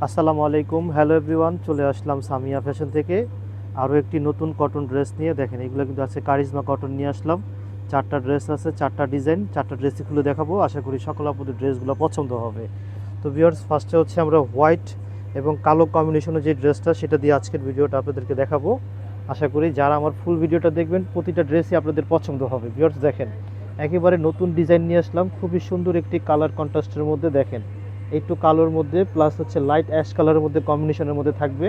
আসসালামু আলাইকুম, hello everyone. চলে আসলাম সামিয়া ফ্যাশন থেকে আরও একটি নতুন কটন ড্রেস নিয়ে। দেখেন, এগুলো কিন্তু আছে কারিজমা কটন নিয়ে আসলাম। চারটা ড্রেস আছে, চারটা ডিজাইন, চারটা ড্রেসই খুলে দেখাবো। আশা করি সকল আপনাদের ড্রেসগুলো পছন্দ হবে। তো ভিউয়ার্স, ফার্স্টে হচ্ছে আমরা হোয়াইট এবং কালো কম্বিনেশনের যে ড্রেসটা, সেটা দিয়ে আজকের ভিডিওটা আপনাদেরকে দেখাবো। আশা করি যারা আমার ফুল ভিডিওটা দেখবেন, প্রতিটা ড্রেসই আপনাদের পছন্দ হবে। ভিউয়ার্স দেখেন, একেবারে নতুন ডিজাইন নিয়ে আসলাম, খুবই সুন্দর একটি কালার কন্ট্রাস্টের মধ্যে। দেখেন, একটু কালোর মধ্যে প্লাস হচ্ছে লাইট অ্যাশ কালারের মধ্যে কম্বিনেশনের মধ্যে থাকবে।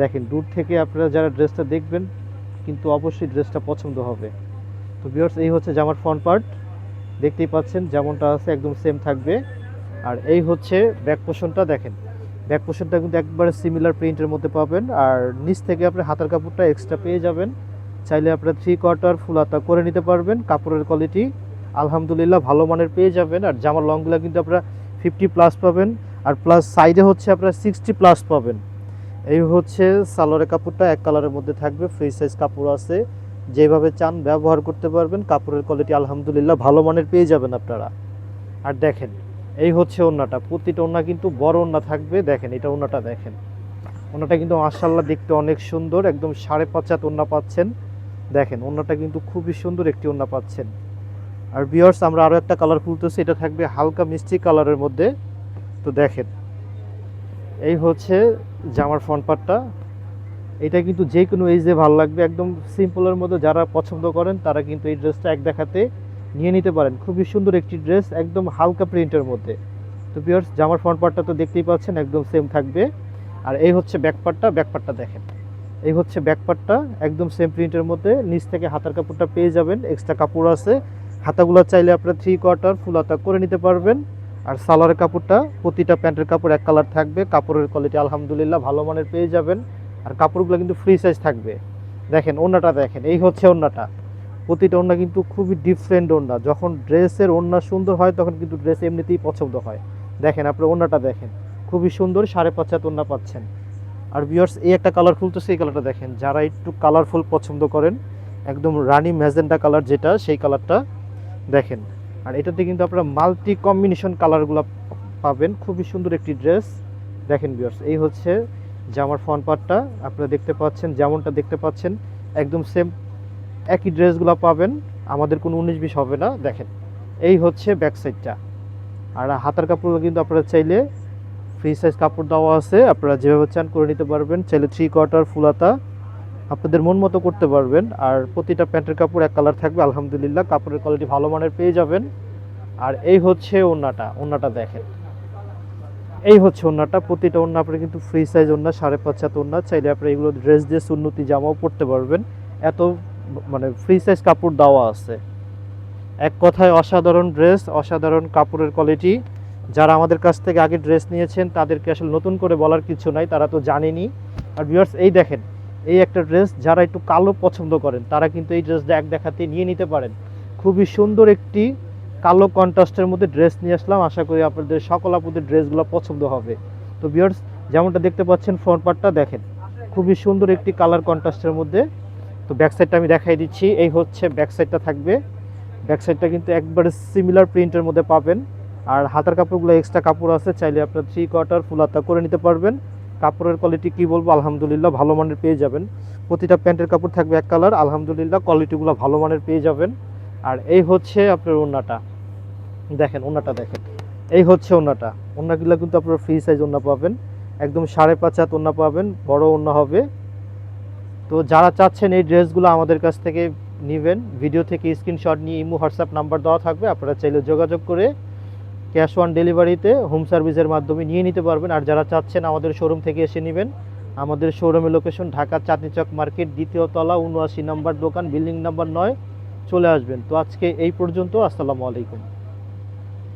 দেখেন, দূর থেকে আপনারা যারা ড্রেসটা দেখবেন কিন্তু অবশ্যই ড্রেসটা পছন্দ হবে। তো ভিউয়ার্স, এই হচ্ছে জামার ফ্রন্ট পার্ট, দেখতেই পাচ্ছেন যেমনটা আছে একদম সেম থাকবে। আর এই হচ্ছে ব্যাক পোর্শনটা। দেখেন, ব্যাক পোর্শনটা কিন্তু একবারে সিমিলার প্রিন্টের মধ্যে পাবেন। আর নিচ থেকে আপনি হাতার কাপড়টা এক্সট্রা পেয়ে যাবেন। চাইলে আপনারা 3/4 ফুল হাতা করে নিতে পারবেন। কাপড়ের কোয়ালিটি আলহামদুলিল্লাহ ভালো মানের পেয়ে যাবেন। আর জামার লংগুলো কিন্তু আপনারা 50+ পাবেন। আর প্লাস সাইডে হচ্ছে আপনারা 60+ পাবেন। এই হচ্ছে সালোয়ারের কাপড়টা, এক কালারের মধ্যে থাকবে, ফ্রি সাইজ কাপড় আছে। যেভাবে চান ব্যবহার করতে পারবেন। কাপড়ের কোয়ালিটি আলহামদুলিল্লাহ ভালো মানের পেয়ে যাবেন আপনারা। আর দেখেন, এই হচ্ছে ওড়নাটা। প্রতিটা ওড়না কিন্তু বড় ওড়না থাকবে। দেখেন, এটা ওড়নাটা দেখেন, ওড়নাটা কিন্তু মাশাআল্লাহ দেখতে অনেক সুন্দর, একদম 5.5 হাত ওড়না পাচ্ছেন। দেখেন, ওড়নাটা কিন্তু খুবই সুন্দর একটি ওড়না পাচ্ছেন। আর ভিউয়ার্স, আমরা আরও একটা কালার খুলতেছি, এটা থাকবে হালকা মিষ্টি কালারের মধ্যে। তো দেখেন, এই হচ্ছে জামার ফ্রন্ট পার্টটা। এটা কিন্তু যে কোনো এজে ভালো লাগবে। একদম সিম্পলের মধ্যে যারা পছন্দ করেন তারা কিন্তু এই ড্রেসটা এক দেখাতে নিয়ে নিতে পারেন। খুবই সুন্দর একটি ড্রেস, একদম হালকা প্রিন্টের মধ্যে। তো ভিউয়ার্স, জামার ফ্রন্ট পার্টটা তো দেখতেই পাচ্ছেন একদম সেম থাকবে। আর এই হচ্ছে ব্যাক পার্টটা, ব্যাক পার্টটা দেখেন, এই হচ্ছে ব্যাক পার্টটা, একদম সেম প্রিন্টের মধ্যে। নিচ থেকে হাতার কাপড়টা পেয়ে যাবেন, এক্সট্রা কাপড় আছে। হাতাগুলো চাইলে আপনারা 3/4 ফুল হাতা করে নিতে পারবেন। আর সালোয়ারের কাপড়টা, প্রতিটা প্যান্টের কাপড় এক কালার থাকবে। কাপড়ের কোয়ালিটি আলহামদুলিল্লাহ ভালো মানের পেয়ে যাবেন। আর কাপড়গুলো কিন্তু ফ্রি সাইজ থাকবে। দেখেন ওড়নাটা দেখেন, এই হচ্ছে ওড়নাটা। প্রতিটা ওড়না কিন্তু খুবই ডিফারেন্ট ওড়না। যখন ড্রেসের ওড়না সুন্দর হয় তখন কিন্তু ড্রেস এমনিতেই পছন্দ হয়। দেখেন, আপনার ওড়নাটা দেখেন, খুবই সুন্দর, 5.5 হাত ওড়না পাচ্ছেন। আর ভিউয়ার্স, এই একটা কালার খুলতেছে, এই কালারটা দেখেন। যারা একটু কালারফুল পছন্দ করেন, একদম রানি ম্যাজেন্টা কালার যেটা, সেই কালারটা দেখেন। আর এটাতে কিন্তু আপনারা মাল্টি কম্বিনেশন কালারগুলো পাবেন। খুবই সুন্দর একটি ড্রেস। দেখেন ভিউয়ার্স, এই হচ্ছে জামার ফ্রন্ট পার্টটা। আপনারা দেখতে পাচ্ছেন, যেমনটা দেখতে পাচ্ছেন একদম সেম একই ড্রেসগুলো পাবেন। আমাদের কোনো 19-20 হবে না। দেখেন, এই হচ্ছে ব্যাক সাইডটা। আর হাতার কাপড়গুলো কিন্তু আপনারা চাইলে ফ্রি সাইজ কাপড় দেওয়া আছে, আপনারা যেভাবে চান করে নিতে পারবেন। চাইলে 3/4 ফুল হাতা আপনাদের মন মতো করতে পারবেন। আর প্রতিটা প্যান্টের কাপড় এক কালার থাকবে আলহামদুলিল্লাহ। কাপড়ের কোয়ালিটি ভালো মানের পেয়ে যাবেন। আর এই হচ্ছে ওড়নাটা, ওড়নাটা দেখেন, এই হচ্ছে ওড়নাটা। প্রতিটা ওড়না আপনারা কিন্তু ফ্রি সাইজ ওড়না, 5.5 হাত ওড়না। চাইলে আপনারা এগুলো ড্রেস দিয়ে সুন্নতি জামাও পরতে পারবেন। এত মানে ফ্রি সাইজ কাপড় দেওয়া আছে। এক কথায় অসাধারণ ড্রেস, অসাধারণ কাপড়ের কোয়ালিটি। যারা আমাদের কাছ থেকে আগে ড্রেস নিয়েছেন তাদেরকে আসলে নতুন করে বলার কিছু নাই, তারা তো জানেনই। আর ভিউয়ার্স, এই দেখেন, এই একটা ড্রেস, যারা একটু কালো পছন্দ করেন তারা কিন্তু এই ড্রেসটা এক দেখাতে নিয়ে নিতে পারেন। খুবই সুন্দর একটি কালো কন্ট্রাস্টের মধ্যে ড্রেস নিয়ে আসলাম। আশা করি আপনাদের সকল আপুদের ড্রেসগুলো পছন্দ হবে। তো ভিউয়ার্স, যেমনটা দেখতে পাচ্ছেন ফ্রন্ট পার্টটা দেখেন, খুবই সুন্দর একটি কালার কন্ট্রাস্টের মধ্যে। তো ব্যাক সাইডটা আমি দেখাই দিচ্ছি, এই হচ্ছে ব্যাক সাইডটা থাকবে। ব্যাক সাইডটা কিন্তু একবারে সিমিলার প্রিন্টের মধ্যে পাবেন। আর হাতার কাপড়গুলো এক্সট্রা কাপড় আছে, চাইলে আপনার 3/4 ফুল হাতা করে নিতে পারবেন। কাপড়ের কোয়ালিটি কি বলবো, আলহামদুলিল্লাহ ভালো মানের পেয়ে যাবেন। প্রতিটা প্যান্টের কাপড় থাকবে এক কালার, আলহামদুলিল্লাহ কোয়ালিটিগুলো ভালো মানের পেয়ে যাবেন। আর এই হচ্ছে আপনার ওড়নাটা, দেখেন ওড়নাটা দেখেন, এই হচ্ছে ওড়নাটা। ওড়নাগুলো কিন্তু আপনারা ফ্রি সাইজ ওড়না পাবেন, একদম 5.5 হাত ওড়না পাবেন, বড় ওড়না হবে। তো যারা চাচ্ছেন এই ড্রেসগুলো আমাদের কাছ থেকে নেবেন, ভিডিও থেকে স্ক্রিনশট নিয়ে ইমো হোয়াটসঅ্যাপ নাম্বার দেওয়া থাকবে, আপনারা চাইলে যোগাযোগ করে ক্যাশ অন ডেলিভারিতে হোম সার্ভিসের মাধ্যমে নিয়ে নিতে পারবেন। আর যারা চাচ্ছেন আমাদের শোরুম থেকে এসে নেবেন, আমাদের শোরুমের লোকেশন ঢাকা চাঁদনী চক মার্কেট, 2য় তলা, 79 নম্বর দোকান, বিল্ডিং নাম্বার 9, চলে আসবেন। তো আজকে এই পর্যন্ত, আসসালামু আলাইকুম।